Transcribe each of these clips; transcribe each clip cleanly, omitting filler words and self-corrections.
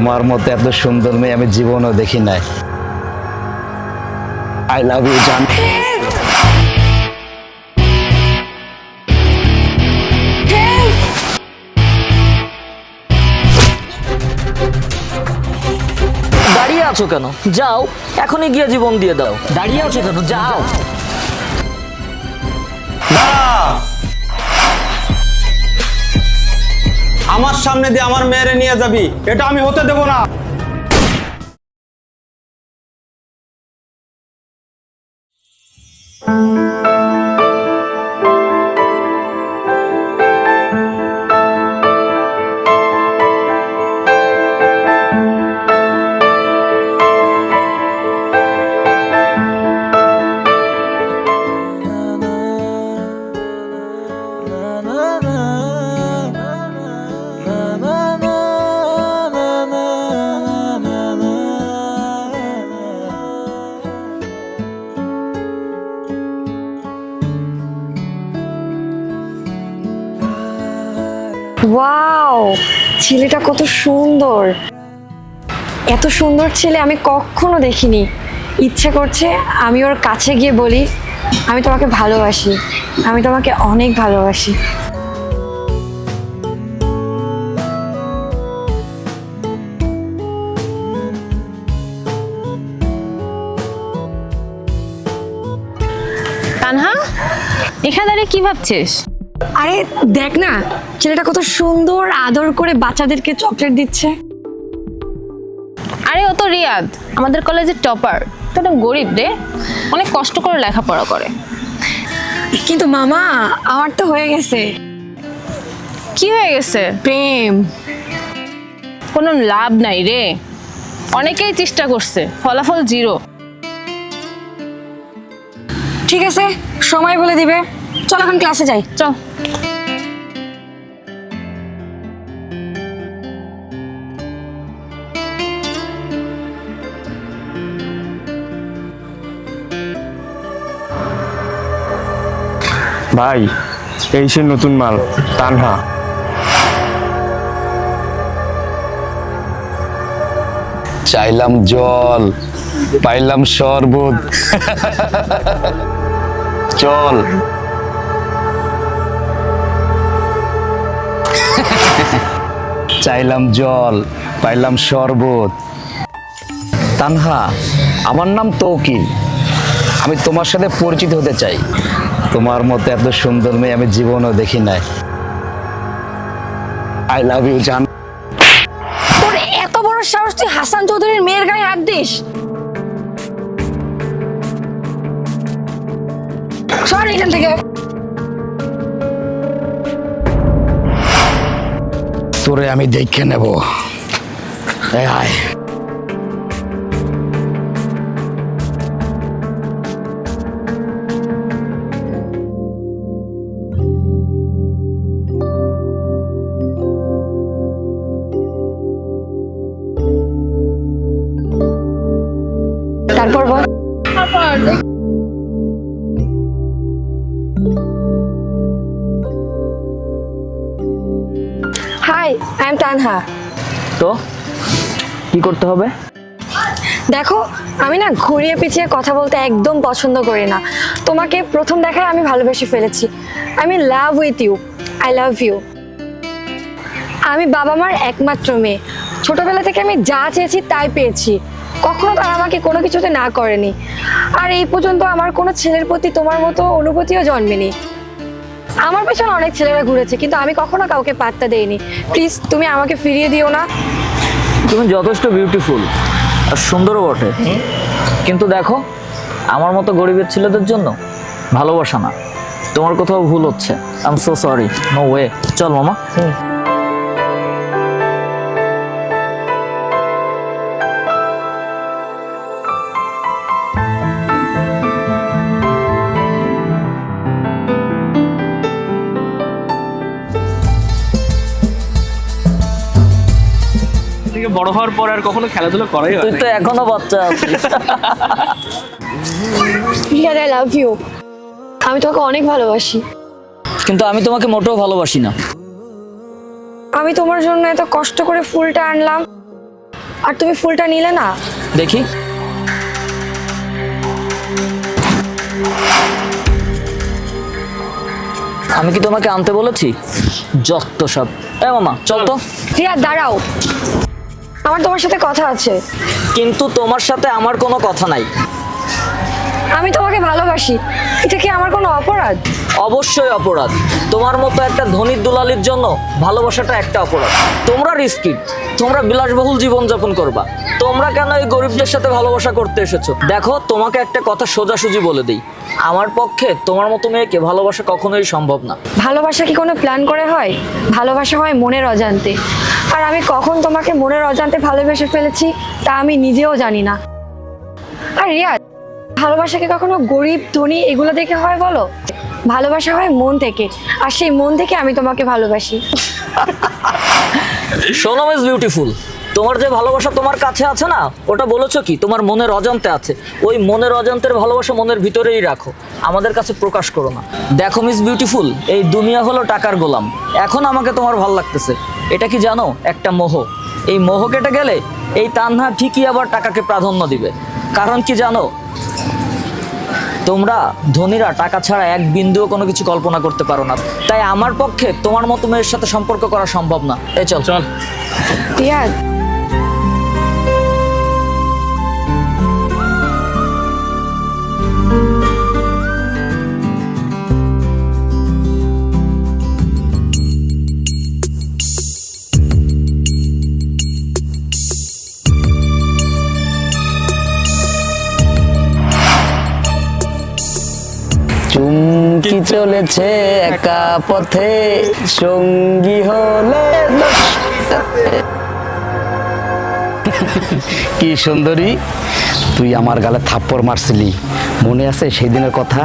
তোমার মতো এত সুন্দর মেয়ে আমি জীবনও দেখি নাই। আই লাভ ইউ জান। দাঁড়িয়ে আছো কেন? যাও, এখনই গিয়ে জীবন দিয়ে দাও। দাঁড়িয়ে আছো কেন? যাও। আমার সামনে দিয়ে আমার মেয়েরে নিয়ে যাবি, এটা আমি হতে দেব না। ওয়াও, ছেলেটা কত সুন্দর। এত সুন্দর ছেলে আমি কখনো দেখিনি। ইচ্ছে করছে আমি ওর কাছে গিয়ে বলি, আমি তোমাকে ভালোবাসি, আমি তোমাকে অনেক ভালোবাসি। তানহা, এখানে দাঁড়িয়ে কি ভাবছিস? আরে দেখ না, ছেলেটা কত সুন্দর, আদর করে বাচ্চাদেরকে চকলেট দিচ্ছে। আরে ও তো রিয়াদ, আমাদের কলেজের টপার। তো একটা গরিব রে, অনেক কষ্ট করে লেখাপড়া করে। কিন্তু মামা, আমার তো হয়ে গেছে কি হয়ে গেছে? প্রেম। কোনো লাভ নাই রে, অনেকেই চেষ্টা করছে, ফলাফল জিরো। ঠিক আছে, সময় বলে দিবে। চল এখন ক্লাসে যাই। চল। ভাই, এই সে নতুন মাল তানহা। চাইলাম জল, পাইলাম শরবত। চল। চাইলাম জল, পাইলাম শরবত। তানহা, আমার নাম তৌকিল। আমি তোমার সাথে পরিচিত হতে চাই। তোমার মতো এত সুন্দর মেয়ে আমি জীবনও দেখি নাই। আই লাভ ইউ জান। তোর এত বড় সাহস, তুই হাসান চৌধুরীর মেয়ের গায়ে হাত দিস? সর এখান থেকে। তোরে আমি দেখে নেব। এই আয়। তারপর বল। Hi, I am Tanha. তো কি করতে হবে? দেখো, আমি না ঘুরিয়ে পিছিয়ে কথা বলতে একদম পছন্দ করি না। তোমাকে প্রথম দেখায় আমি ভালোবেসে ফেলেছি। আমি love with you, I love you. আমি বাবা মার একমাত্র মেয়ে। ছোটবেলা থেকে আমি যা চেয়েছি তাই পেয়েছি। কখনো তারা আমাকে কোনো কিছুতে না করেনি। আর এই পর্যন্ত আমার কোনো ছেলের প্রতি তোমার মতো অনুভূতিও জন্মেনি। আমার পেছনে অনেক ছেলেরা ঘুরেছে, কিন্তু আমি কখনো কাউকে পাত্তা দেইনি। প্লিজ, তুমি আমাকে ফিরিয়ে দিও না। তুমি যথেষ্ট বিউটিফুল আর সুন্দরও বটে, কিন্তু দেখো, আমার মতো গরিবের ছেলেদের জন্য ভালোবাসা না। তোমার কোথাও ভুল হচ্ছে। I am so sorry. No way. চল মামা। বড় হওয়ার পর আর কখনো খেলাধুলা করাই হয় তুই তো এখনো বাচ্চা আছিস। I love you. আমি তোকে অনেক ভালোবাসি। কিন্তু আমি তোমাকে মোটেও ভালোবাসি না। আমি তোমার জন্য এত কষ্ট করে ফুলটা আনলাম, আর তুমি ফুলটা নিলে না। দেখি। আমি কি তোমাকে আনতে বলেছি? যত সব। মামা চল তো। রিয়াদ দাঁড়াও, আমার তোমার সাথে কথা আছে। কিন্তু তোমার সাথে আমার কোনো কথা নাই। আমি তোমাকে ভালোবাসি, এটা কি আমার কোনো অপরাধ? অবশ্যই অপরাধ। তোমার মতো একটা ধনীর দুলালির জন্য ভালোবাসাটা একটা অপরাধ। তোমরা রিস্কি, তোমরা বিলাসবহুল জীবনযাপন করবা, তোমরা কেন এই গরিবদের সাথে ভালোবাসা করতে এসেছো? দেখো, তোমাকে একটা কথা সোজাসুজি বলে দিই, আমার পক্ষে তোমার মতো মেয়েকে ভালোবাসা কখনোই সম্ভব না। ভালোবাসা কি কোনো প্ল্যান করে হয়? ভালোবাসা হয় মনের অজান্তে। আর আমি কখন তোমাকে মনের অজান্তে ভালোবেসে ফেলেছি তা আমি নিজেও জানি না। আর রিয়াদ, ভালোবাসা কি কখনো গরিব ধনী এগুলো দেখে হয় বলো? ভালোবাসা হয় মন থেকে, আর সেই মন থেকে আমি তোমাকে ভালোবাসি। শোনো মিস বিউটিফুল, তোমার যে ভালোবাসা তোমার কাছে আছে না, ওটা বলেছো কি তোমার মনের অজান্তে আছে। ওই মনের অজান্তের ভালোবাসা মনের ভিতরেই রাখো, আমাদের কাছে প্রকাশ করো না। দেখো মিস বিউটিফুল, এই দুনিয়া হলো টাকার গোলাম। এখন আমাকে তোমার ভালো লাগতেছে, এটা কি জানো? একটা মোহ। এই মোহ কেটে গেলে এই তান্হা ঠিকই আবার টাকাকে প্রাধান্য দিবে। কারণ কি জানো, তোমরা ধনীরা টাকা ছাড়া এক বিন্দুও কোনো কিছু কল্পনা করতে পারো না। তাই আমার পক্ষে তোমার মতো মেয়ের সাথে সম্পর্ক করা সম্ভব না। এই চল চল। রিয়াদ, চুমকি চলেছে একা পথে, সঙ্গী হলে কি সুন্দরী, তুই আমার গালে থাপ্পড় মারছিলি, মনে আছে সেই দিনের কথা?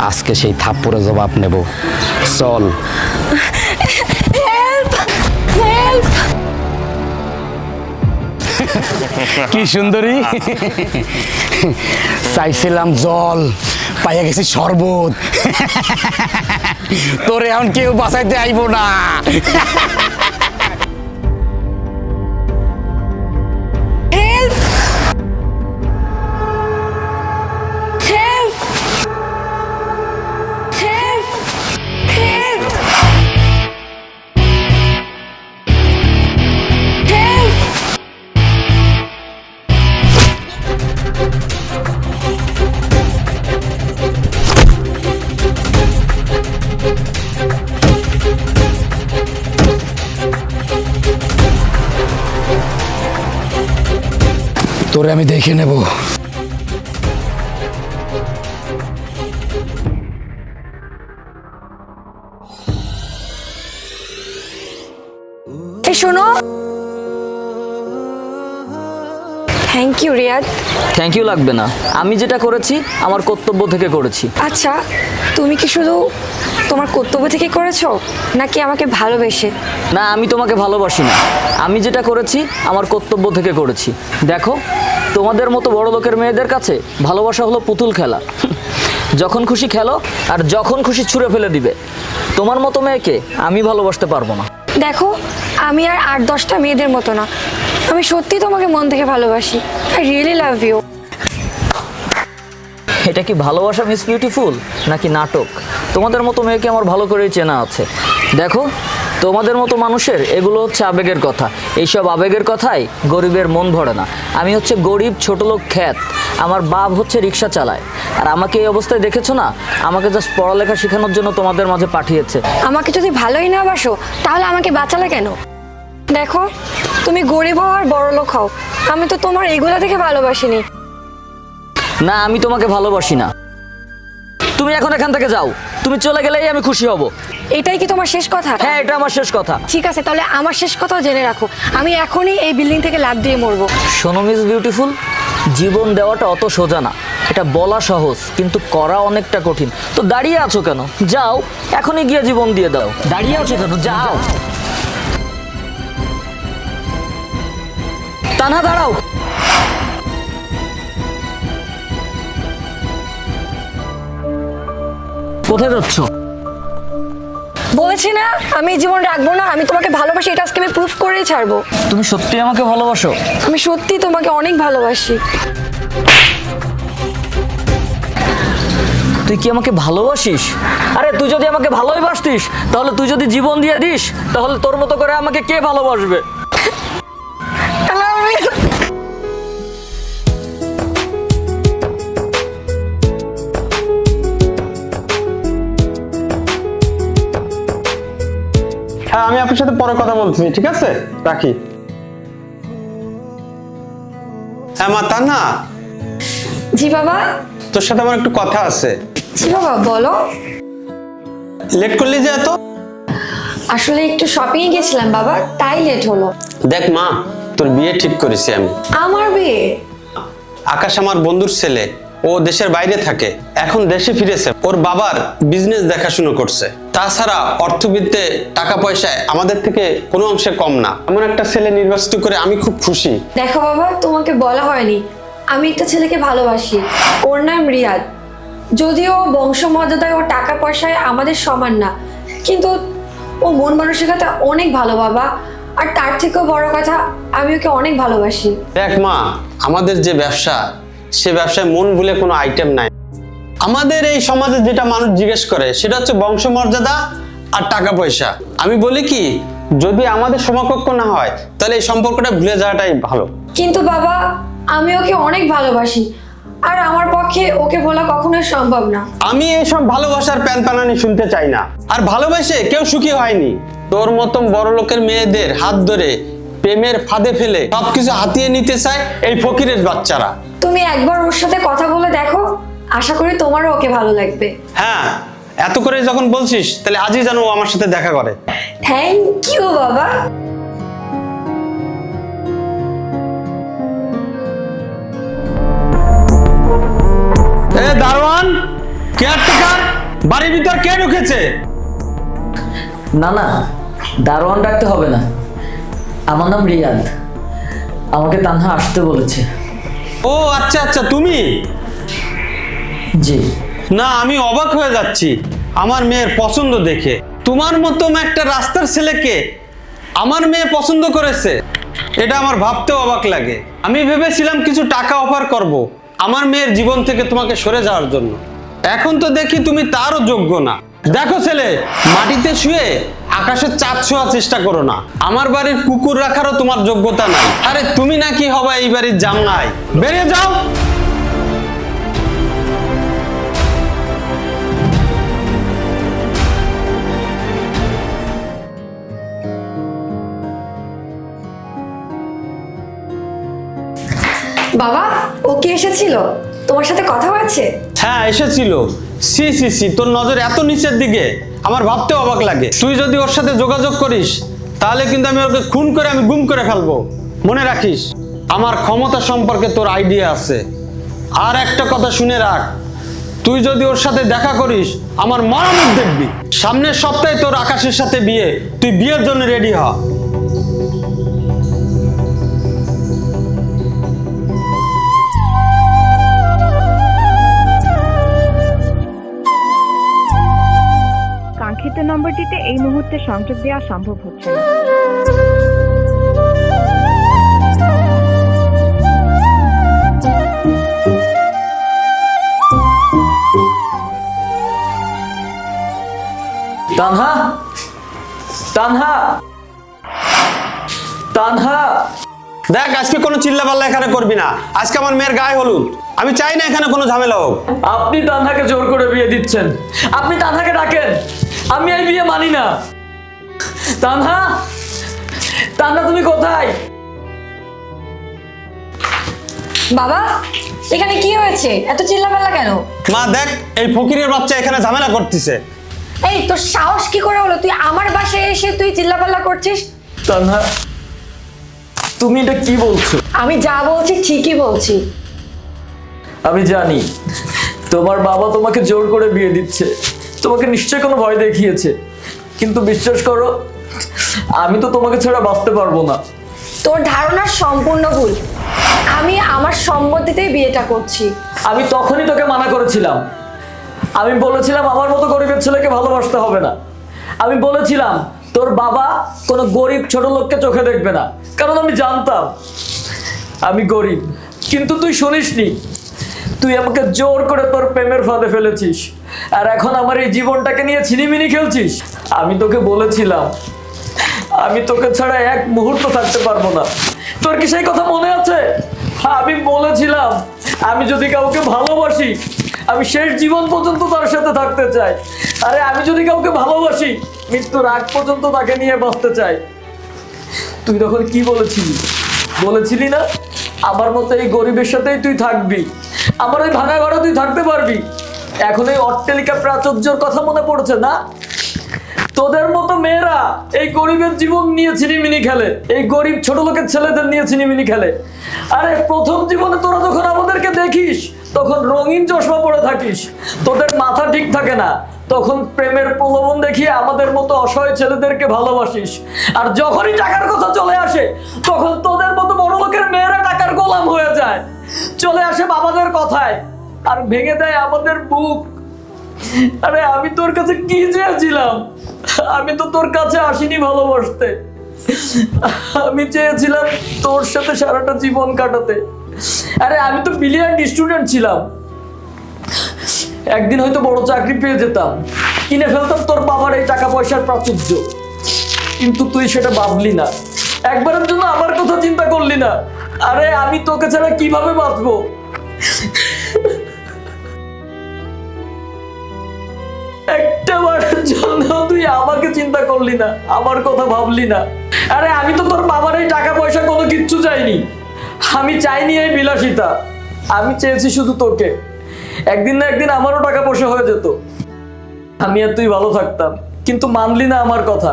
আজকে সেই থাপ্পড়ের জবাব নেব, চল। কি সুন্দরী, চাইছিলাম জল, পাইয়া গেছি শরবত। তোরে এখন কেউ বাঁচাইতে আইব না। তোরে আমি দেখে নেব। এই শোনো, thank you Riyad. Thank you লাগবে না, আমি যেটা করেছি আমার কর্তব্য থেকে করেছি। আচ্ছা, তুমি কি শুধু তোমার কর্তব্য থেকে করেছো নাকি আমাকে ভালোবেসে? না, আমি তোমাকে ভালোবাসি না, আমি যেটা করেছি আমার কর্তব্য থেকে করেছি। দেখো, তোমাদের মতো বড় লোকের মেয়েদের কাছে ভালোবাসা হলো পুতুল খেলা। যখন খুশি খেলো আর যখন খুশি ছুঁড়ে ফেলে দিবে। তোমার মতো মেয়েকে আমি ভালোবাসতে পারবো না। দেখো, আমি আর 8-10টা মেয়েদের মতো না, আমি সত্যি তোমাকে মন থেকে ভালোবাসি। I really love you. এটা কি ভালোবাসা মিস বিউটিফুল নাকি নাটক? তোমাদের মতো মেয়েকে আমার ভালো করেই চেনা আছে। দেখো, তোমাদের মতো মানুষের এগুলো হচ্ছে আবেগের কথা, এইসব আবেগের কথাই গরিবের মন ভরে না। আমি হচ্ছে গরিব ছোটলোক খ্যাত, আমার বাপ হচ্ছে রিক্সা চালায়, আর আমাকে এই অবস্থায় দেখেছো না? আমাকে জাস্ট পড়ালেখা শেখানোর জন্য তোমাদের মাঝে পাঠিয়েছে। আমাকে যদি ভালোই না বাসো তাহলে আমাকে বাঁচালে কেন? দেখো, তুমি গরিব হও আর বড় লোক হও, আমি তো তোমার এগুলো দেখে ভালোবাসিনি। না, আমি তোমাকে ভালোবাসি না। তুমি এখন এখান থেকে যাও, তুমি চলে গেলেই আমি খুশি হব। এটাই কি তোমার শেষ কথা? হ্যাঁ, এটা আমার শেষ কথা। ঠিক আছে, তাহলে আমার শেষ কথাও জেনে রাখো, আমি এখনই এই বিল্ডিং থেকে লাফ দিয়ে মরবো। শোনো মিস বিউটিফুল, জীবন দেওয়াটা অত সোজা না, এটা বলা সহজ কিন্তু করা অনেকটা কঠিন। তো দাঁড়িয়ে আছো কেন? যাও, এখনই গিয়ে জীবন দিয়ে দাও। দাঁড়িয়ে আছো কেন? যাও। তানহা দাঁড়াও। কোথায় যাচ্ছ? বলেছি না আমি এই জীবন রাখবো না, আমি তোমাকে ভালোবাসি, এটা আজকে আমি প্রুফ করেই ছাড়বো। তুমি সত্যি আমাকে ভালোবাসো? আমি সত্যি তোমাকে অনেক ভালোবাসি। তুই কি আমাকে ভালোবাসিস? আরে তুই যদি আমাকে ভালোই বাসতিস, তাহলে তুই যদি জীবন দিয়ে দিস, তাহলে তোর মতো করে আমাকে কে ভালোবাসবে? হ্যাঁ, আমি আপনার সাথে পরে কথা বলছি, ঠিক আছে? রাখি। হ্যাঁ মা তান্না, জি বাবা। তোর সাথে আমার একটু কথা আছে। জি বাবা বলো। লেট করলি যে এত? আসলে একটু শপিং এ গেছিলাম বাবা, তাই লেট হলো। দেখ মা, তোর বিয়ে ঠিক করেছি আমি। আমার বিয়ে? আকাশ আমার বন্ধুর ছেলে, ও দেশের বাইরে থাকে, এখন দেশে ফিরেছে। ওর বাবার বিজনেস দেখাশুনো করছে। তাছাড়া অর্থবিদ্যে টাকা পয়সায় আমাদের থেকে কোনো অংশে কম না। এমন একটা ছেলে নির্বাচিত করে আমি খুব খুশি। দেখো বাবা, তোমাকে বলা হয়নি আমি একটা ছেলেকে ভালোবাসি। ওর নাম রিয়াদ। যদিও বংশমর্যাদায় ও টাকা পয়সায় আমাদের সমান না, কিন্তু ও মন মানসিকতা অনেক ভালো বাবা। আর তার থেকেও বড় কথা, আমি ওকে অনেক ভালোবাসি। দেখ মা, আমাদের যে ব্যবসা, সে ব্যবসায় মন বলে কোনো আইটেম নাই। আমাদের এই সমাজে যেটা মানুষ জিজ্ঞেস করে সেটা হচ্ছে বংশমর্যাদা আর টাকা পয়সা। আমি বলি কি, যদি আমাদের সমকক্ষ না হয় তাহলে এই সম্পর্কটা ভুলে যাওয়াটাই ভালো। কিন্তু বাবা, আমি ওকে অনেক ভালোবাসি, আর আমার পক্ষে ওকে বলা কখনোই সম্ভব না। আমি এইসব ভালোবাসার প্যানপ্যানানি শুনতে চাই না। আর ভালোবাসে কেউ সুখী হয়নি। তোর মতন বড় লোকের মেয়েদের হাত ধরে প্রেমের ফাঁদে ফেলে সবকিছু হাতিয়ে নিতে চায় এই ফকিরের বাচ্চারা। তুমি একবার ওর সাথে কথা বলে দেখো, আশা করি তোমারও ওকে ভালো লাগবে। হ্যাঁ, এত করে যখন বলছিস তাহলে আজই যেন ও আমার সাথে দেখা করে। থ্যাংক ইউ বাবা। এ দারোয়ান, কেয়ারটেকার, বাড়ির ভিতর কে ঢুকেছে? না না, দারোয়ান ডাকতে হবে না, আমার নাম রিয়াদ। আমাকে তানহা আসতে বলেছে। ও আচ্ছা আচ্ছা, তুমি? জি। না, আমি অবাক হয়ে যাচ্ছি আমার মেয়ের পছন্দ দেখে। তোমার মতো একটা রাস্তার ছেলেকে আমার মেয়ে পছন্দ করেছে, এটা আমার ভাবতেও অবাক লাগে। আমি ভেবেছিলাম কিছু টাকা অফার করব আমার মেয়ের জীবন থেকে তোমাকে সরে যাওয়ার জন্য। এখন তো দেখি তুমি তারও যোগ্য না। দেখো ছেলে, মাটিতে শুয়ে আকাশের চাঁদ ছোঁয়ার চেষ্টা করো না। আমার বাড়ির কুকুর রাখারও তোমার যোগ্যতা নাই। আরে তুমি নাকি হবা এই বাড়ির জামাই? বেরিয়ে যাও। বাবা, ও কি এসেছিল? তোমার সাথে কথা হয়েছে? হ্যাঁ এসেছিল। সি সি সি, তোর নজর এত নিচের দিকে, আমার ভাবতে অবাক লাগে। তুই যদি ওর সাথে যোগাযোগ করিস তাহলে কিন্তু আমি ওকে খুন করে আমি গুম করে ফেলবো। মনে রাখিস, আমার ক্ষমতা সম্পর্কে তোর আইডিয়া আছে। আর একটা কথা শুনে রাখ, তুই যদি ওর সাথে দেখা করিস আমার মরামত দেখবি। সামনের সপ্তাহে তোর আকাশের সাথে বিয়ে, তুই বিয়ের জন্য রেডি হ। কাঙ্ক্ষিত নম্বরটিতে এই মুহূর্তে সংযোগ দেওয়া সম্ভব হচ্ছে না। তানহা, তানহা, তানহা। দেখ, আজকে কোনো চিল্লাপাল্লা এখানে করবি না। আজকে আমার মেয়ের গায়ে হলুদ, আমি চাই না এখানে কোনো ঝামেলা হোক। আপনি তানহাকে জোর করে বিয়ে দিচ্ছেন। আপনি তানহাকে ডাকেন, আমি এই বিয়ে মানি না। তানহা, তানহা তুমি কোথায়? বাবা, এখানে কি হয়েছে? এত চিল্লাপাল্লা কেন? মা দেখ, এই ফকিরের বাচ্চা এখানে ঝামেলা করতেছে। এই, তোর সাহস কি করে হলো তুই আমার বাসায় এসে তুই চিল্লাপাল্লা করছিস? তানহা, তুমি এটা কি বলছো? আমি যা বলছি ঠিকই বলছি। আমি জানি তোমার বাবা তোমাকে জোর করে বিয়ে দিচ্ছে, তোমাকে নিশ্চয়ই কোনো ভয় দেখিয়েছে, কিন্তু বিশ্বাস করো, আমি তো তোমাকে ছাড়া বাঁচতে পারবো না। তোর ধারণা সম্পূর্ণ ভুল। আমি আমার সম্মতিতেই বিয়েটা করছি। আমি তখনই তোকে মানা করেছিলাম। আমি বলেছিলাম আমার মতো গরিবের ছেলেকে ভালোবাসতে হবে না। আমি বলেছিলাম তোর বাবা কোনো গরিব ছোট লোককে চোখে দেখবে না, কারণ আমি জানতাম আমি গরিব। কিন্তু তুই শুনিসনি, তুই আমাকে জোর করে তোর প্রেমের ফাঁদে ফেলেছিস, আর এখন আমার এই জীবনটাকে নিয়ে ছিনিমিনি খেলছিস। আমি তোকে বলেছিলাম আমি তোকে ছাড়া এক মুহূর্ত থাকতে পারবো না। তোর কি সেই কথা মনে আছে? আমি বলেছিলাম আমি যদি কাউকে ভালোবাসি আমি শেষ জীবন পর্যন্ত তার সাথে থাকতে চাই। আরে আমি যদি কাউকে ভালোবাসি মৃত্যুর আগ পর্যন্ত তাকে নিয়ে বাঁচতে চাই। তুই তখন কি বলেছিলি না আমার মতো এই গরিবের সাথেই তুই থাকবি, আমার ওই ভাঙা ঘরে তুই থাকতে পারবি। এখন এই অট্টালিকা প্রাচুর্যের কথা মনে পড়ছে না? তোদের মতো মেয়েরা এই গরিবের জীবন নিয়ে ছিনিমিনি খেলে, এই গরিব ছোট লোকের ছেলেদের নিয়ে ছিনিমিনি খেলে। আরে প্রথম জীবনে তোরা যখন আমাদেরকে দেখিস তখন রঙিন চশমা পরে থাকিস, তোদের মাথা ঠিক থাকে না, তখন প্রেমের প্রলোভন দেখিয়ে আমাদের মতো অসহায় ছেলেদেরকে ভালোবাসিস। আর যখনই টাকার কথা চলে আসে তখন তোদের মতো বড় লোকের মেয়েরা টাকার গোলাম হয়ে যায়, চলে আসে বাবাদের কথায় আর ভেঙে দেয় আমাদের বুক। আরে আমি তোর কাছে কি চেয়েছিলাম? আমি তো তোর কাছে আসিনি ভালোবাসতে, আমি চেয়েছিলাম তোর সাথে সারাটা জীবন কাটাতে। আরে আমি তো ব্রিলিয়ান্ট স্টুডেন্ট ছিলাম, একদিন হয়তো বড় চাকরি পেয়ে যেতাম, কিনে ফেলতাম তোর বাবার এই টাকা পয়সার প্রাচুর্য। কিন্তু তুই সেটা ভাবলি না, একবারের জন্য আমার কথা চিন্তা করলি না। আরে আমি তোকে ছাড়া কিভাবে বাঁচবো? একটা বারের জন্য তুই আমাকে চিন্তা করলি না, আমার কথা ভাবলি না। আরে আমি তো তোর বাবার এই টাকা পয়সা কোনো কিচ্ছু চাইনি, আমি চাইনি এই বিলাসিতা, আমি চেয়েছি শুধু তোকে। একদিন না একদিন আমারও টাকা পয়সা হয়ে যেত, আমি আর তুই ভালো থাকতাম। কিন্তু মানলি না আমার কথা,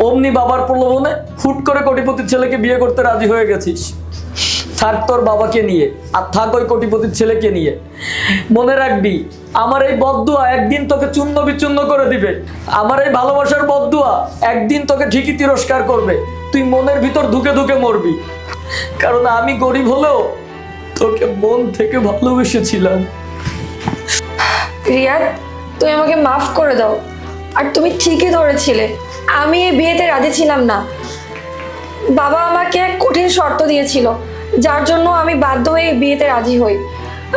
অমনি বাবার প্রলোভনে হুট করে কোটিপতির ছেলেকে বিয়ে করতে রাজি হয়ে গেছিস। থাক তোর বাবাকে নিয়ে, আর থাক ওই কোটিপতির ছেলেকে নিয়ে। মনে রাখবি আমার এই বদদুয়া একদিন তোকে চূর্ণ বিচূর্ণ করে দিবে, আমার এই ভালোবাসার বদদুয়া একদিন তোকে ঠিকই তিরস্কার করবে। তুই মনের ভিতর ধুকে ধুকে মরবি, কারণ আমি গরিব হলেও তোকে মন থেকে ভালোবেসেছিলাম। রিয়াদ, তুমি আমাকে মাফ করে দাও। আর তুমি ঠিকই ধরেছিলে, আমি এই বিয়েতে রাজি ছিলাম না। বাবা আমাকে এক কঠিন শর্ত দিয়েছিল, যার জন্য আমি বাধ্য হয়ে এই বিয়েতে রাজি হই।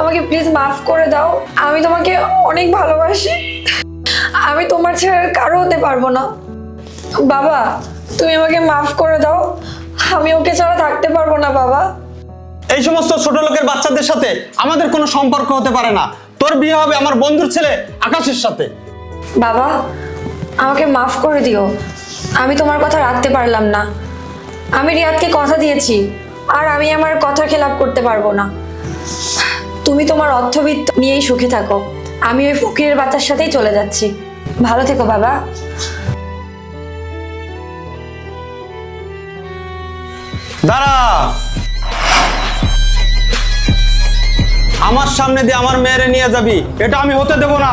আমাকে প্লিজ মাফ করে দাও, আমি তোমাকে অনেক ভালোবাসি, আমি তোমার ছেড়ে আর কারো হতে পারবো না। বাবা, তুমি আমাকে মাফ করে দাও, আমি ওকে ছাড়া থাকতে পারবো না বাবা। এই সমস্ত ছোট লোকের বাচ্চাদের সাথে আমাদের কোনো সম্পর্ক হতে পারে না। তোর বিয়ে হবে আমার বন্ধুর ছেলে আকাশের সাথে। বাবা, আমাকে মাফ করে দিও, আমি তোমার কথা রাখতে পারলাম না। আমি রিয়াদকে কথা দিয়েছি, আর আমি আমার কথা খেলাপ করতে পারবো না। তুমি তোমার অর্থবিত্ত নিয়েই সুখে থাকো, আমি ওই ফকিরের বাচ্চার সাথেই চলে যাচ্ছি। ভালো থেকো বাবা। দাঁড়া, আমার সামনে দিয়ে আমার মেয়েরে নিয়ে যাবি, এটা আমি হতে দেব না।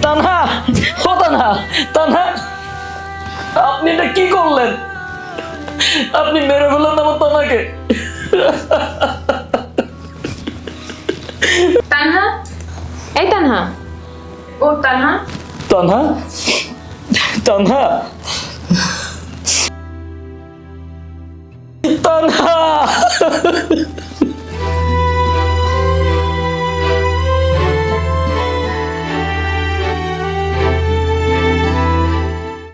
তানহা, ও তানহা, তানহা, আপনি এটা কি করলেন? আপনি মেরে ফেললেন আমার তানহাকে। তানহা, এই তানহা, ও তানহা, তানহা, তানহা, তানহা।